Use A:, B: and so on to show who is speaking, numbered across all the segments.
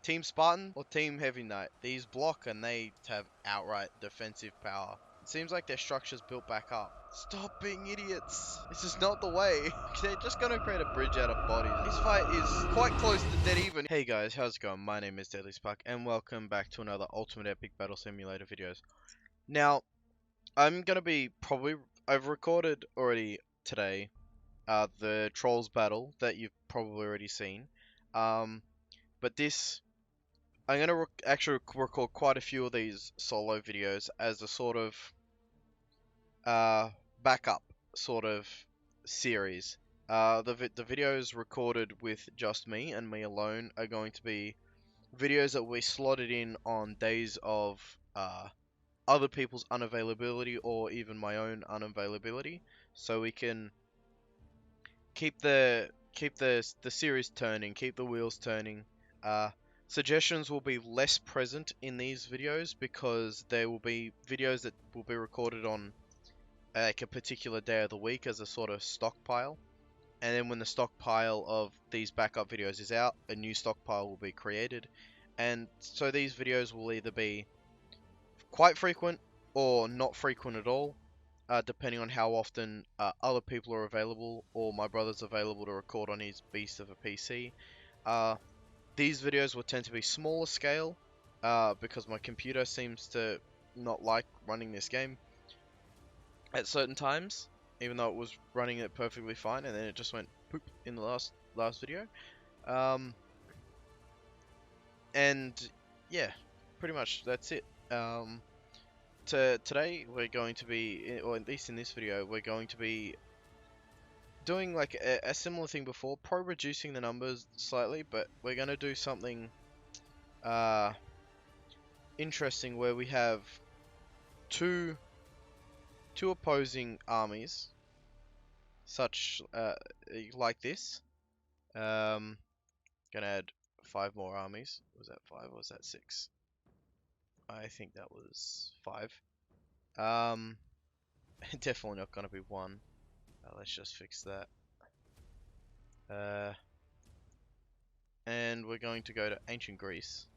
A: Team Spartan or Team Heavy Knight? These block and they have outright defensive power. It seems like their structure's built back up. Stop being idiots. This is not the way. They're just gonna create a bridge out of bodies. This fight is quite close to dead even. Hey guys, how's it going? My name is Deadly Spark and welcome back to another Ultimate Epic Battle Simulator videos. Now, I'm gonna be I've recorded already today the Trolls battle that you've probably already seen. But this I'm gonna actually record quite a few of these solo videos as a sort of uh, backup sort of series. The videos recorded with just me and me alone are going to be videos that we slotted in on days of other people's unavailability or even my own unavailability, so we can keep the series turning, keep the wheels turning. Uh, Suggestions will be less present in these videos because there will be videos that will be recorded on like a particular day of the week as a sort of stockpile. And then when the stockpile of these backup videos is out, a new stockpile will be created. And so these videos will either be quite frequent or not frequent at all, depending on how often other people are available or my brother's available to record on his beast of a PC. These videos will tend to be smaller scale because my computer seems to not like running this game at certain times, even though it was running it perfectly fine, and then it just went poop in the last video. And yeah, pretty much that's it. Today we're going to be, or at least in this video, we're going to be doing like a similar thing before, probably reducing the numbers slightly, but we're going to do something interesting where we have two opposing armies, such like this. Gonna add 5 more armies. Was that 5 or was that 6? I think that was 5. Definitely not gonna be 1. Let's just fix that. And we're going to go to ancient Greece.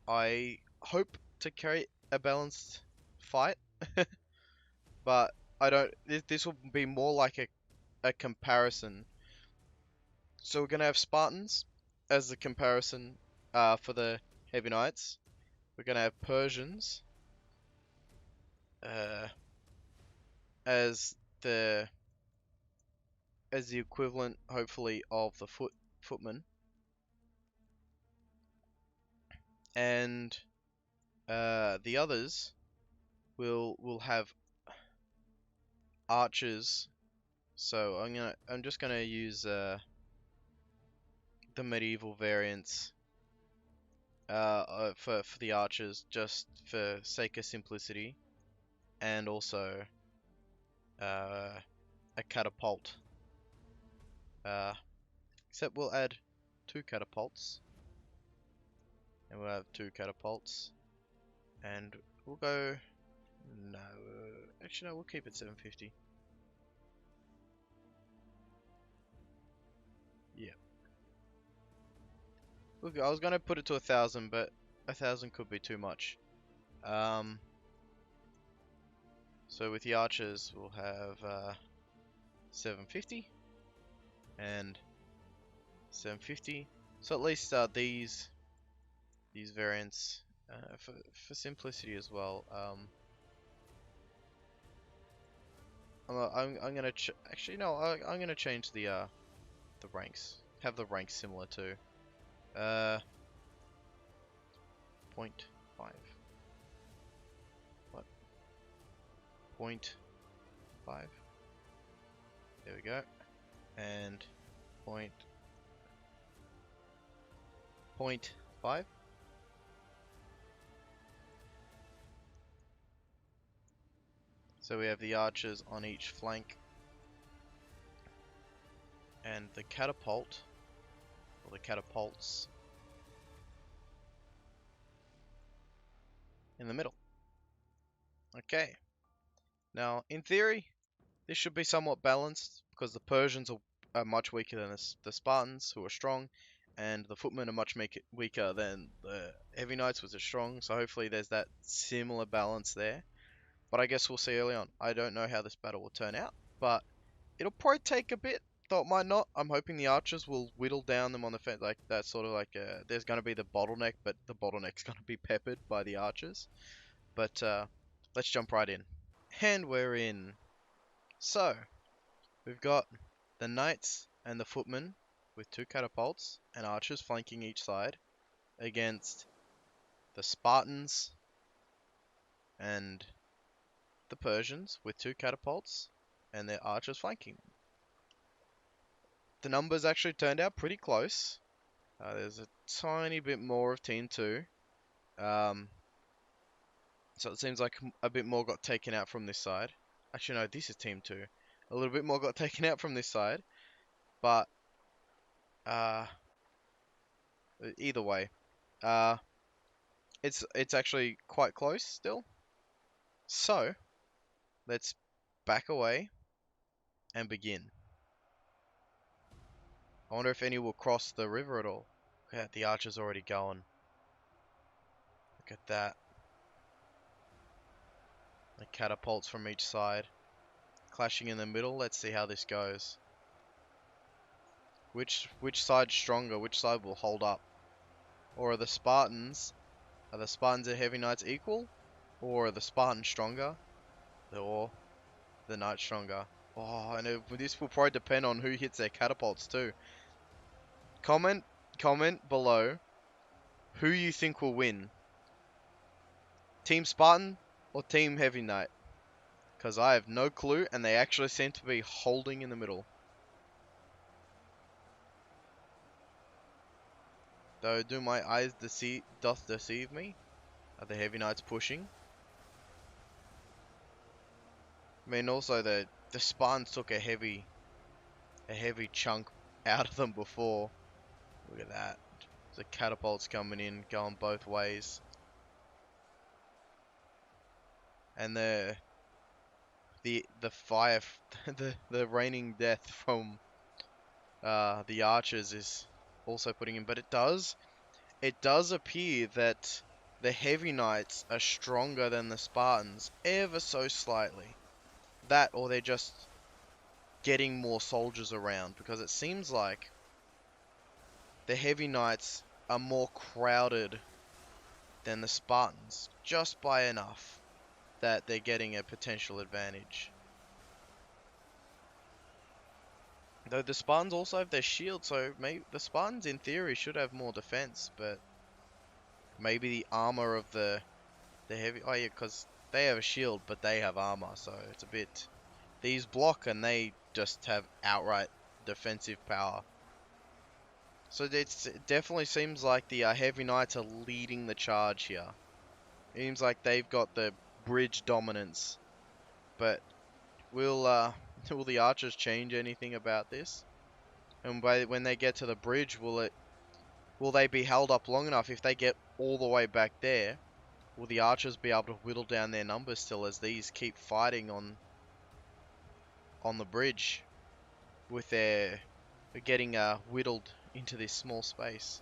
A: I hope to carry a balanced fight, but I don't. This will be more like a comparison. So we're gonna have Spartans as the comparison for the Heavy Knights. We're gonna have Persians uh, as the equivalent, hopefully, of the footmen, and the others will have archers. So I'm just gonna use the medieval variants for the archers, just for sake of simplicity, and also a catapult. Except we'll add 2 catapults, and we'll have 2 catapults, and we'll go. No, actually no, we'll keep it 750. Yeah. Look, I was gonna put it to 1,000, but 1,000 could be too much. So with the archers, we'll have 750 and 750. So at least these variants, for simplicity as well. I'm gonna actually no, I'm gonna change the ranks. Have the ranks similar too. 0.5. What? 0.5. There we go. And 0.5. So we have the archers on each flank, and the catapult, or the catapults, in the middle. Okay. Now, in theory, this should be somewhat balanced because the Persians are much weaker than the Spartans, who are strong, and the footmen are much weaker than the heavy knights, which are strong. So hopefully there's that similar balance there. But I guess we'll see early on. I don't know how this battle will turn out, but it'll probably take a bit. Though it might not. I'm hoping the archers will whittle down them on the fence. Like that's sort of like there's going to be the bottleneck, but the bottleneck's going to be peppered by the archers. But let's jump right in. And we're in. So we've got the knights and the footmen with 2 catapults and archers flanking each side against the Spartans and the Persians with 2 catapults and their archers flanking them. The numbers actually turned out pretty close. There's a tiny bit more of Team 2. So it seems like a bit more got taken out from this side. Actually, no, this is Team 2. A little bit more got taken out from this side. But, uh, either way, uh, it's actually quite close still. So, let's back away and begin. I wonder if any will cross the river at all. Look at the archer's already going. Look at that. The catapults from each side. Clashing in the middle. Let's see how this goes. Which side's stronger? Which side will hold up? Or are the Spartans and heavy knights equal? Or are the Spartans stronger? Or the knights stronger? Oh, and this will probably depend on who hits their catapults too. Comment below who you think will win. Team Spartan or Team Heavy Knight? Because I have no clue, and they actually seem to be holding in the middle. Though, do my eyes deceive me? Are the Heavy Knights pushing? I mean, also the Spartans took a heavy chunk out of them before. Look at that. The catapults coming in, going both ways. And the fire, the raining death from the archers is also putting in. But it does appear that the heavy knights are stronger than the Spartans, ever so slightly. That, or they're just getting more soldiers around, because it seems like the heavy knights are more crowded than the Spartans, just by enough that they're getting a potential advantage. Though the Spartans also have their shield, so maybe the Spartans in theory should have more defense, but maybe the armor of the heavy... Oh yeah, because they have a shield, but they have armor, so it's a bit... These block and they just have outright defensive power. So it definitely seems like the heavy knights are leading the charge here. It seems like they've got the bridge dominance. But will the archers change anything about this? And when they get to the bridge, will they be held up long enough? If they get all the way back there, will the archers be able to whittle down their numbers still as these keep fighting on the bridge with their getting whittled into this small space?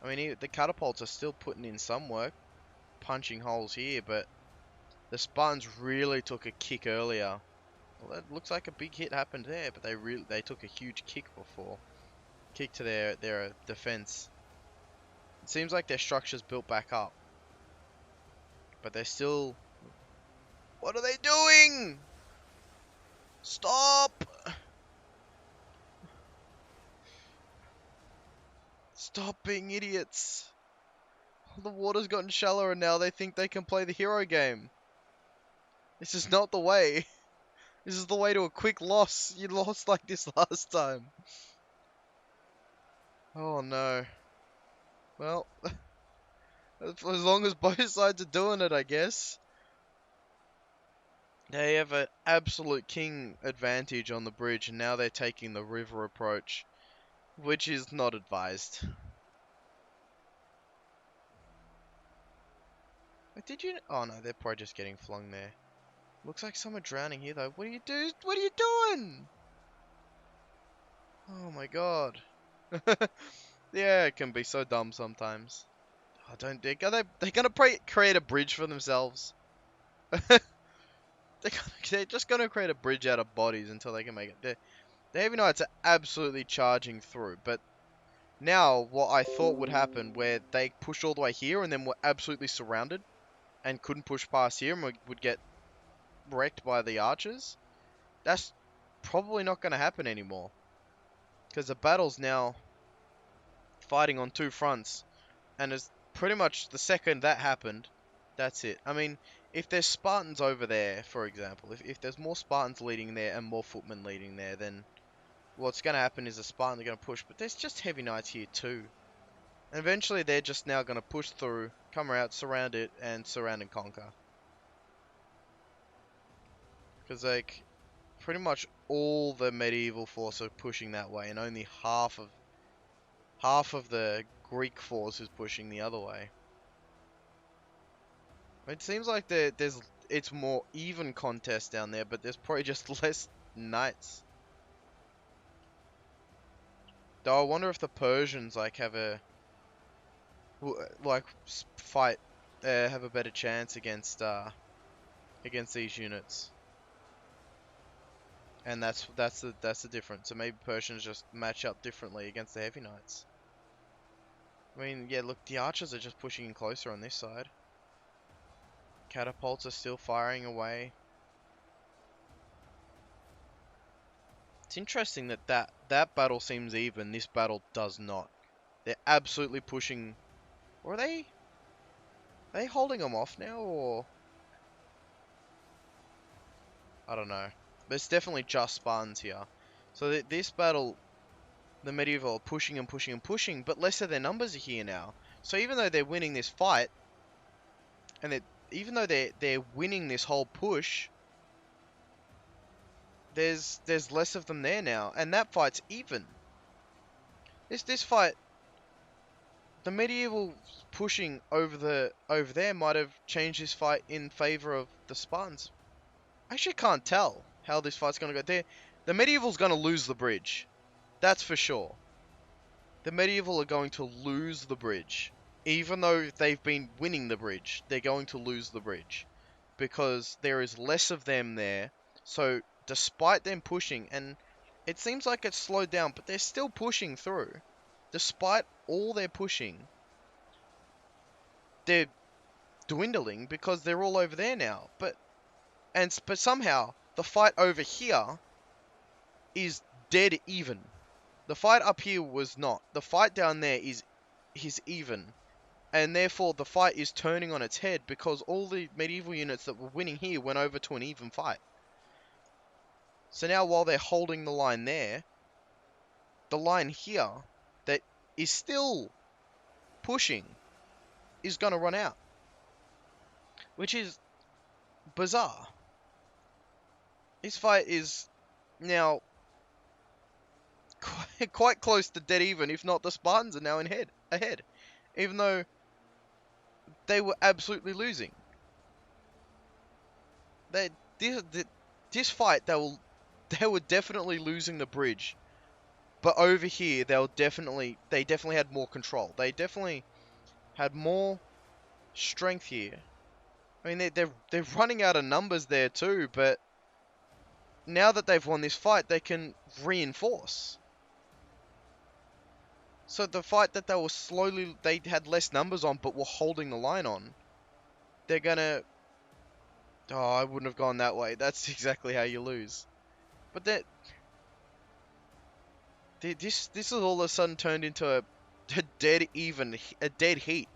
A: I mean, the catapults are still putting in some work, punching holes here, but the Spartans really took a kick earlier. Well, that looks like a big hit happened there, but they took a huge kick before. Kick to their defense. It seems like their structure's built back up, but they're still... What are they doing? Stop! Stop being idiots. The water's gotten shallower and now they think they can play the hero game. This is not the way. This is the way to a quick loss. You lost like this last time. Oh no. Well, as long as both sides are doing it, I guess. They have an absolute king advantage on the bridge, and now they're taking the river approach, which is not advised. Did you... Oh no, they're probably just getting flung there. Looks like some are drowning here though. What are you doing? Oh my god. Yeah, it can be so dumb sometimes. Oh, don't they're gonna create a bridge for themselves. They're just gonna create a bridge out of bodies until they can make it. The heavy knights are absolutely charging through, but now what I thought would happen, where they pushed all the way here and then were absolutely surrounded and couldn't push past here and would get wrecked by the archers, that's probably not going to happen anymore. Because the battle's now fighting on two fronts, and as pretty much the second that happened, that's it. I mean, if there's Spartans over there, for example, if there's more Spartans leading there and more footmen leading there, then what's going to happen is the Spartans are going to push. But there's just heavy knights here too. And eventually they're just now going to push through, come out, surround it, and surround and conquer. Because, like, pretty much all the medieval force are pushing that way, and only half of the Greek force is pushing the other way. It seems like it's more even contest down there, but there's probably just less knights. Though I wonder if the Persians like have a fight have a better chance against these units. And that's the difference. So maybe Persians just match up differently against the heavy knights. I mean, yeah, look, the archers are just pushing in closer on this side. Catapults are still firing away. It's interesting that battle seems even. This battle does not. They're absolutely pushing. Or are they holding them off now, or I don't know. But it's definitely just Spartans here. So this battle, the medieval are pushing and pushing and pushing, but less of their numbers are here now. So even though they're winning this fight, and even though they're winning this whole push, there's less of them there now, and that fight's even. This fight, the medieval pushing over there might have changed this fight in favor of the Spartans. I actually can't tell how this fight's gonna go. The medieval's gonna lose the bridge, that's for sure. The medieval are going to lose the bridge. Even though they've been winning the bridge, they're going to lose the bridge. Because there is less of them there. So, despite them pushing, and it seems like it's slowed down, but they're still pushing through. Despite all their pushing, they're dwindling because they're all over there now. But somehow, the fight over here is dead even. The fight up here was not. The fight down there is even. And therefore, the fight is turning on its head because all the medieval units that were winning here went over to an even fight. So now, while they're holding the line there, the line here that is still pushing is going to run out. Which is bizarre. This fight is now quite close to dead even, if not the Spartans are now ahead. Even though they were absolutely losing. This fight, they were definitely losing the bridge, but over here they definitely had more control. They definitely had more strength here. I mean, they're running out of numbers there too, but now that they've won this fight, they can reinforce. So the fight that they had less numbers on, but were holding the line on, they're gonna. Oh, I wouldn't have gone that way. That's exactly how you lose. But this has all of a sudden turned into a dead heat.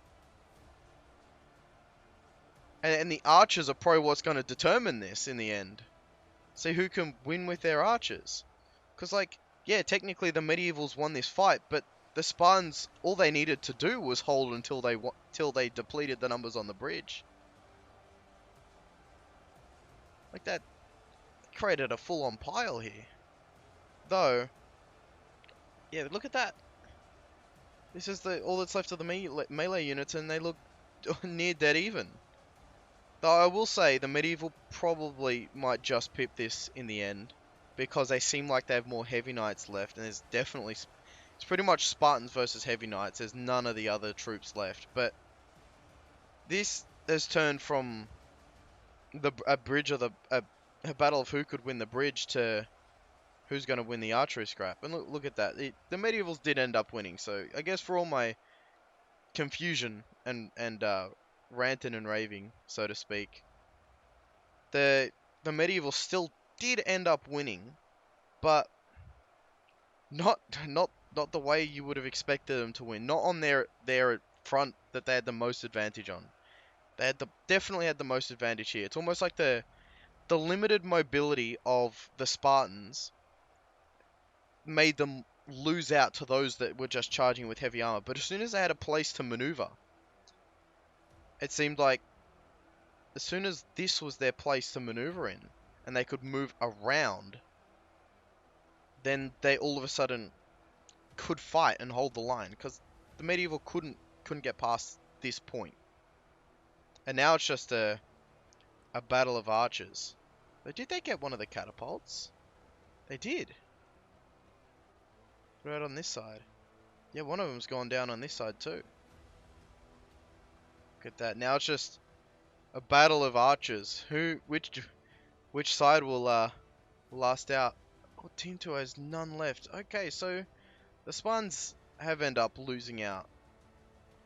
A: And the archers are probably what's going to determine this in the end. See who can win with their archers. Because, like, yeah, technically the medievals won this fight, but the Spartans, all they needed to do was hold until they depleted the numbers on the bridge. Like, that created a full-on pile here. Though, yeah, look at that. This is all that's left of the melee units, and they look near dead even. Though I will say, the medieval probably might just pip this in the end. because they seem like they have more heavy knights left, and there's definitely it's pretty much Spartans versus heavy knights. There's none of the other troops left, but this has turned from a bridge of a battle of who could win the bridge to who's going to win the archery scrap. And look at that. The medievals did end up winning. So I guess for all my confusion and ranting and raving, so to speak, the medievals still did end up winning, but not not the way you would have expected them to win. Not on their front that they had the most advantage on. They had definitely had the most advantage here. It's almost like the limited mobility of the Spartans made them lose out to those that were just charging with heavy armor. But as soon as they had a place to maneuver, it seemed like as soon as this was their place to maneuver in, and they could move around, then they all of a sudden could fight and hold the line, because the medieval couldn't get past this point. And now it's just a battle of archers. But did they get one of the catapults? They did. Right on this side. Yeah, one of them's gone down on this side too. Look at that. Now it's just a battle of archers. Which side will last out? Oh, Team 2 has none left. Okay, so the Spartans have ended up losing out.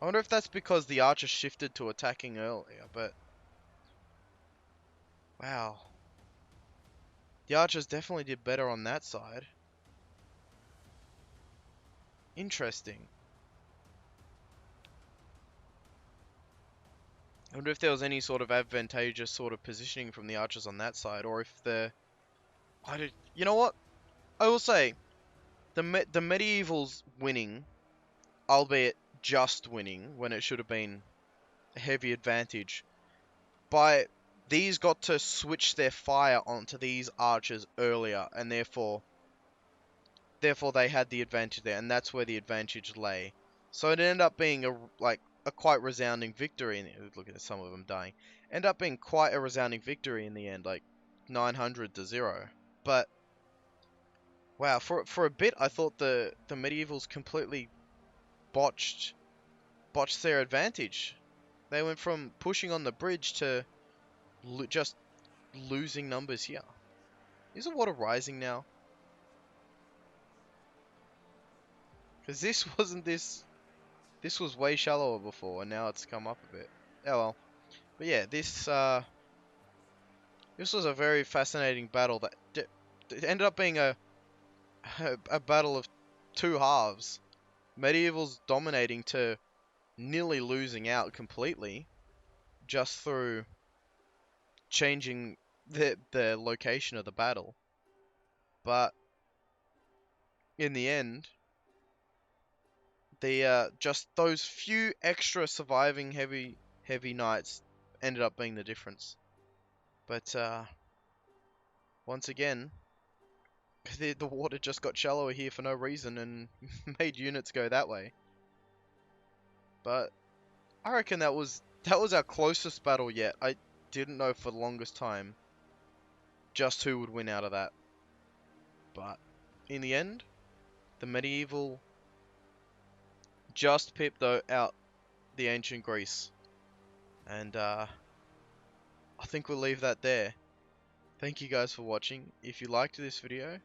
A: I wonder if that's because the archers shifted to attacking earlier, but wow. The archers definitely did better on that side. Interesting. I wonder if there was any sort of advantageous sort of positioning from the archers on that side, or if you know what? I will say, the medievals winning, albeit just winning when it should have been a heavy advantage, but these got to switch their fire onto these archers earlier, and therefore they had the advantage there, and that's where the advantage lay. So it ended up being a quite resounding victory. Look at some of them dying. Ended up being quite a resounding victory in the end, like 900-0. But wow, for a bit I thought the medievals completely botched their advantage. They went from pushing on the bridge to just losing numbers here. Is the water rising now? Because this wasn't this was way shallower before, and now it's come up a bit. Oh well. But yeah, this was a very fascinating battle that it ended up being a battle of two halves. Medievals dominating to nearly losing out completely just through changing the location of the battle. But in the end, just those few extra surviving heavy knights ended up being the difference. But once again, the water just got shallower here for no reason and made units go that way. But I reckon that was our closest battle yet. I didn't know for the longest time just who would win out of that. But in the end, the medieval just pipped out the ancient Greece. And I think we'll leave that there. Thank you guys for watching. If you liked this video,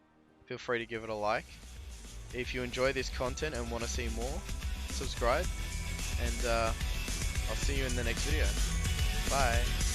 A: feel free to give it a like. If you enjoy this content and want to see more, subscribe. And I'll see you in the next video. Bye.